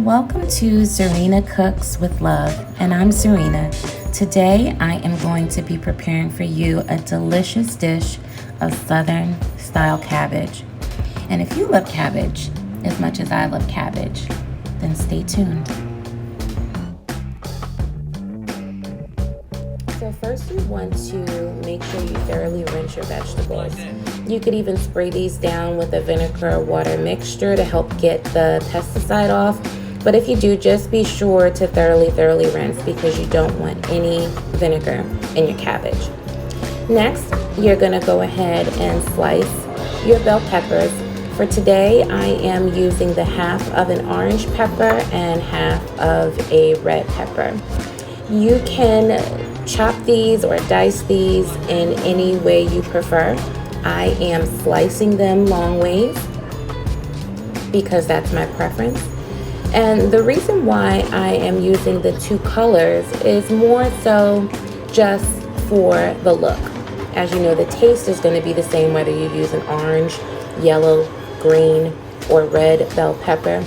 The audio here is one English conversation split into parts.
Welcome to Serena Cooks with Love, and I'm Serena. Today I am going to be preparing for you a delicious dish of Southern style cabbage. And if you love cabbage as much as I love cabbage, then stay tuned. So first you want to make sure you thoroughly rinse your vegetables. You could even spray these down with a vinegar water mixture to help get the pesticide off. But if you do, just be sure to thoroughly rinse because you don't want any vinegar in your cabbage. Next, you're gonna go ahead and slice your bell peppers. For today, I am using the half of an orange pepper and half of a red pepper. You can chop these or dice these in any way you prefer. I am slicing them long ways because that's my preference. And the reason why I am using the two colors is more so just for the look. As you know, the taste is going to be the same whether you use an orange, yellow, green, or red bell pepper,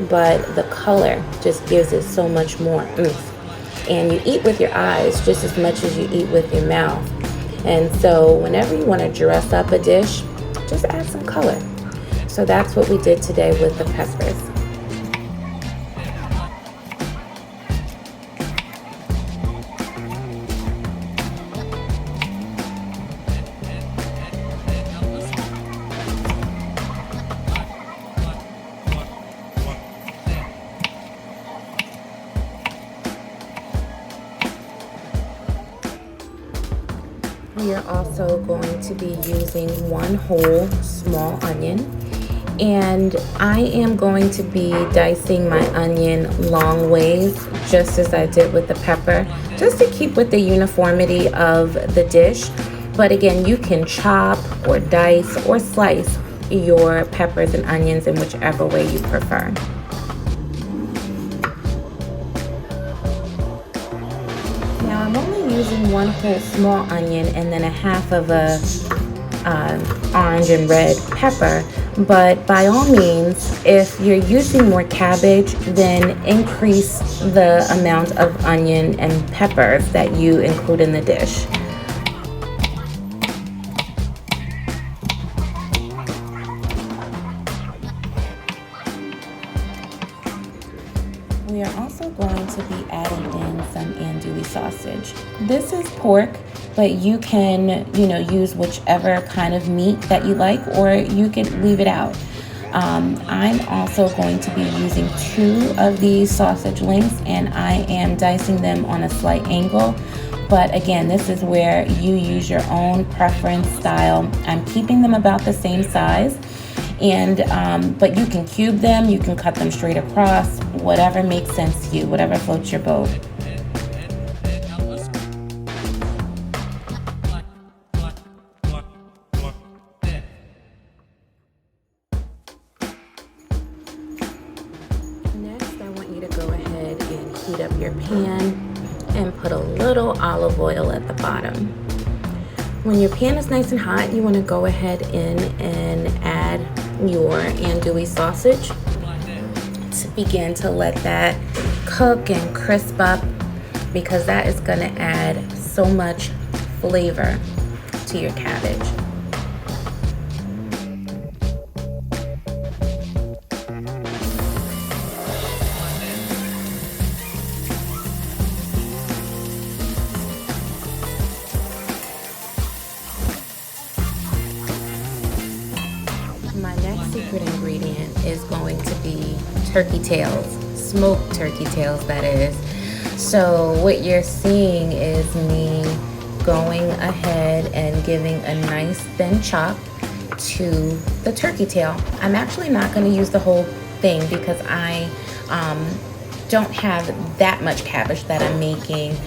but the color just gives it so much more oomph. And you eat with your eyes just as much as you eat with your mouth. And so whenever you want to dress up a dish, just add some color. So that's what we did today with the peppers. We are also going to be using one whole small onion, and I am going to be dicing my onion long ways just as I did with the pepper, just to keep with the uniformity of the dish. But again, you can chop or dice or slice your peppers and onions in whichever way you prefer. Now I'm only using one whole small onion and then a half of a orange and red pepper, but by all means, if you're using more cabbage, then increase the amount of onion and peppers that you include in the dish. We are also going to be adding in some andouille sausage. This is pork, but you can, use whichever kind of meat that you like, or you can leave it out. I'm also going to be using 2 of these sausage links, and I am dicing them on a slight angle. But again, this is where you use your own preference style. I'm keeping them about the same size. And but you can cube them, you can cut them straight across, whatever makes sense to you, whatever floats your boat. Next, I want you to go ahead and heat up your pan and put a little olive oil at the bottom. When your pan is nice and hot, you want to go ahead in and add your andouille sausage to begin to let that cook and crisp up, because that is going to add so much flavor to your cabbage. My next secret ingredient is going to be turkey tails, smoked turkey tails that is. So what you're seeing is me going ahead and giving a nice thin chop to the turkey tail. I'm actually not going to use the whole thing because I don't have that much cabbage that I'm making.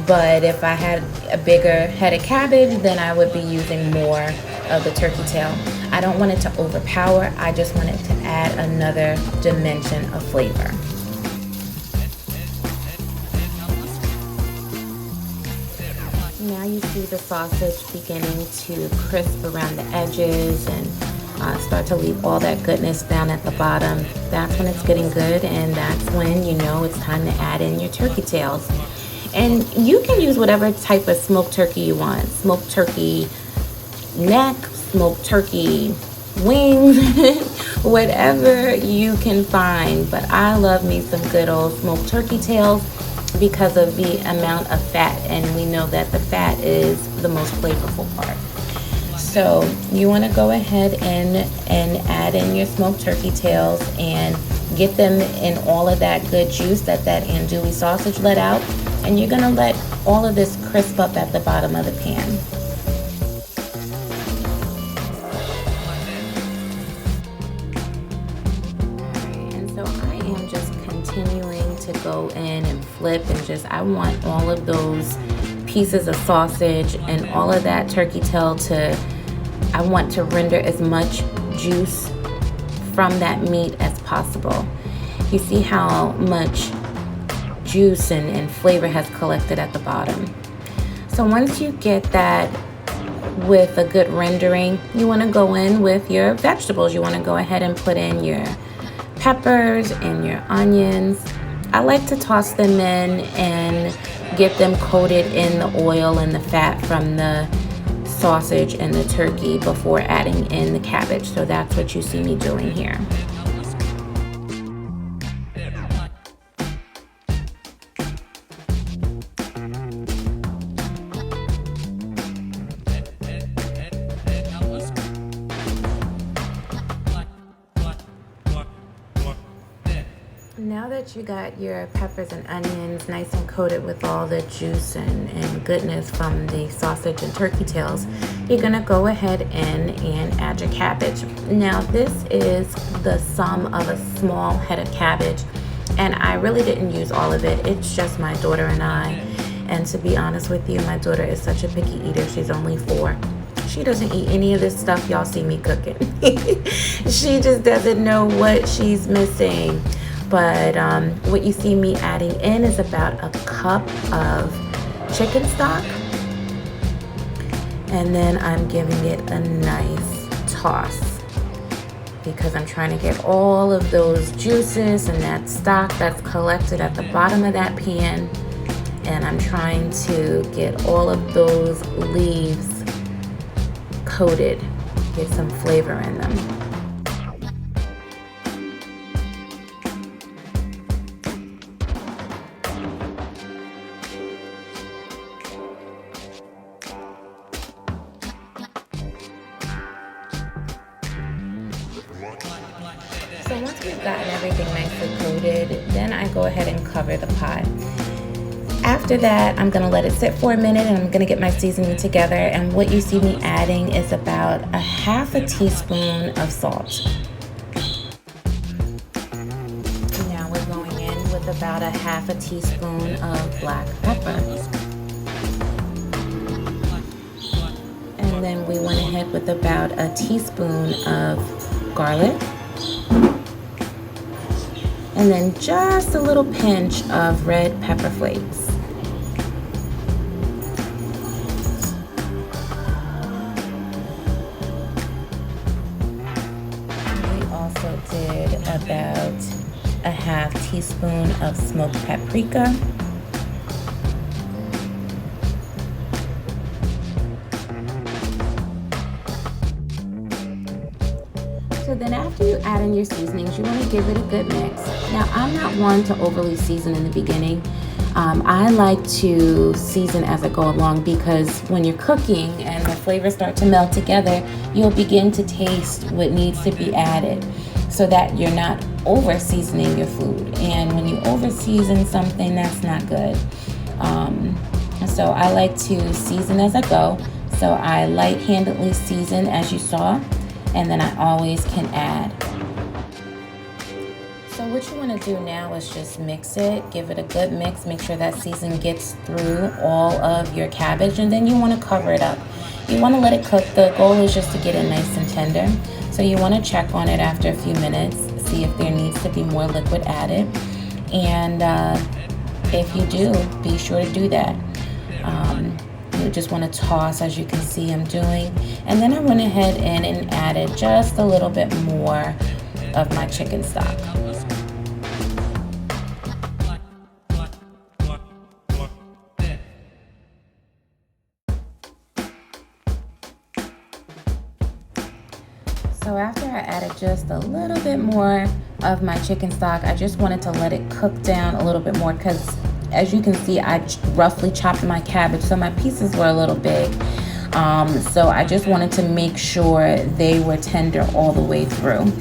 But if I had a bigger head of cabbage, then I would be using more of the turkey tail. I don't want it to overpower, I just want it to add another dimension of flavor. Now you see the sausage beginning to crisp around the edges and start to leave all that goodness down at the bottom, that's when it's getting good, and that's when you know it's time to add in your turkey tails. And you can use whatever type of smoked turkey you want. Smoked turkey neck, smoked turkey wings, whatever you can find. But I love me some good old smoked turkey tails because of the amount of fat, and we know that the fat is the most flavorful part. So you want to go ahead and add in your smoked turkey tails and get them in all of that good juice that andouille sausage let out, and you're going to let all of this crisp up at the bottom of the pan. And so I am just continuing to go in and flip, and I want all of those pieces of sausage and all of that turkey tail I want to render as much juice from that meat as possible. You see how much juice and flavor has collected at the bottom. So once you get that with a good rendering, you want to go in with your vegetables. You want to go ahead and put in your peppers and your onions. I like to toss them in and get them coated in the oil and the fat from the sausage and the turkey before adding in the cabbage. So that's what you see me doing here. Now that you got your peppers and onions nice and coated with all the juice and goodness from the sausage and turkey tails, you're gonna go ahead and add your cabbage. Now this is the sum of a small head of cabbage, and I really didn't use all of it. It's just my daughter and I. And to be honest with you, my daughter is such a picky eater. She's only 4. She doesn't eat any of this stuff y'all see me cooking. She just doesn't know what she's missing. But what you see me adding in is about a cup of chicken stock. And then I'm giving it a nice toss because I'm trying to get all of those juices and that stock that's collected at the bottom of that pan. And I'm trying to get all of those leaves coated, get some flavor in them. So once we've gotten everything nicely coated, then I go ahead and cover the pot. After that, I'm gonna let it sit for a minute, and I'm gonna get my seasoning together. And what you see me adding is about a half a teaspoon of salt. Now we're going in with about a half a teaspoon of black pepper. And then we went ahead with about a teaspoon of garlic. And then just a little pinch of red pepper flakes. We also did about a half teaspoon of smoked paprika. So then after you add in your seasonings, you want to give it a good mix. Now, I'm not one to overly season in the beginning. I like to season as I go along because when you're cooking and the flavors start to melt together, you'll begin to taste what needs to be added so that you're not over seasoning your food. And when you over season something, that's not good. So I like to season as I go. So I light-handedly season as you saw, and then I always can add. So what you want to do now is just mix it, give it a good mix, make sure that season gets through all of your cabbage, and then you want to cover it up. You want to let it cook. The goal is just to get it nice and tender. So you want to check on it after a few minutes, see if there needs to be more liquid added. And if you do, be sure to do that. You just want to toss, as you can see I'm doing. And then I went ahead and added just a little bit more of my chicken stock. So after I added just a little bit more of my chicken stock, I just wanted to let it cook down a little bit more because, as you can see, I roughly chopped my cabbage, so my pieces were a little big. So I just wanted to make sure they were tender all the way through.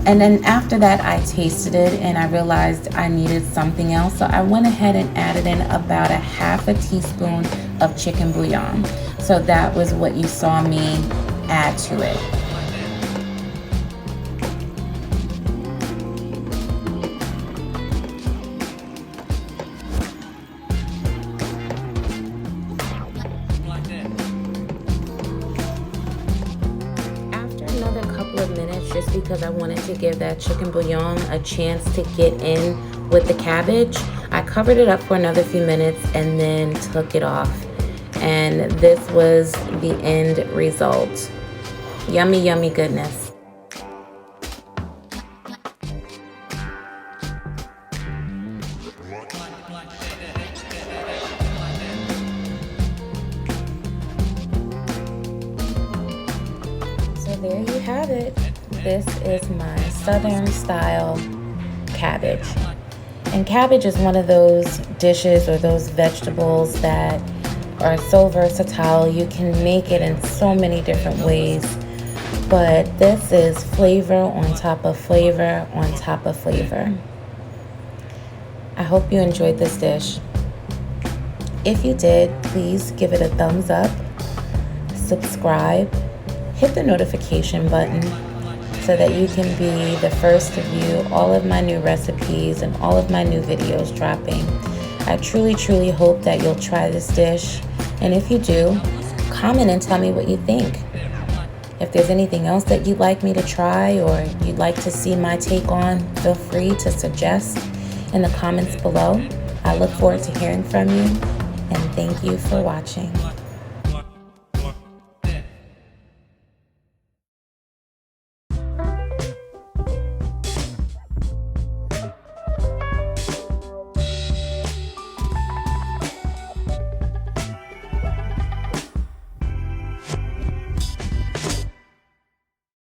And then after that, I tasted it and I realized I needed something else. So I went ahead and added in about a half a teaspoon of chicken bouillon. So that was what you saw me add to it. Of minutes, just because I wanted to give that chicken bouillon a chance to get in with the cabbage, I covered it up for another few minutes and then took it off, and this was the end result. Yummy, yummy goodness. So there you have it. This is my Southern style cabbage. And cabbage is one of those dishes or those vegetables that are so versatile. You can make it in so many different ways. But this is flavor on top of flavor on top of flavor. I hope you enjoyed this dish. If you did, please give it a thumbs up, subscribe, hit the notification button so that you can be the first to view all of my new recipes and all of my new videos dropping. I truly, truly hope that you'll try this dish. And if you do, comment and tell me what you think. If there's anything else that you'd like me to try or you'd like to see my take on, feel free to suggest in the comments below. I look forward to hearing from you, and thank you for watching.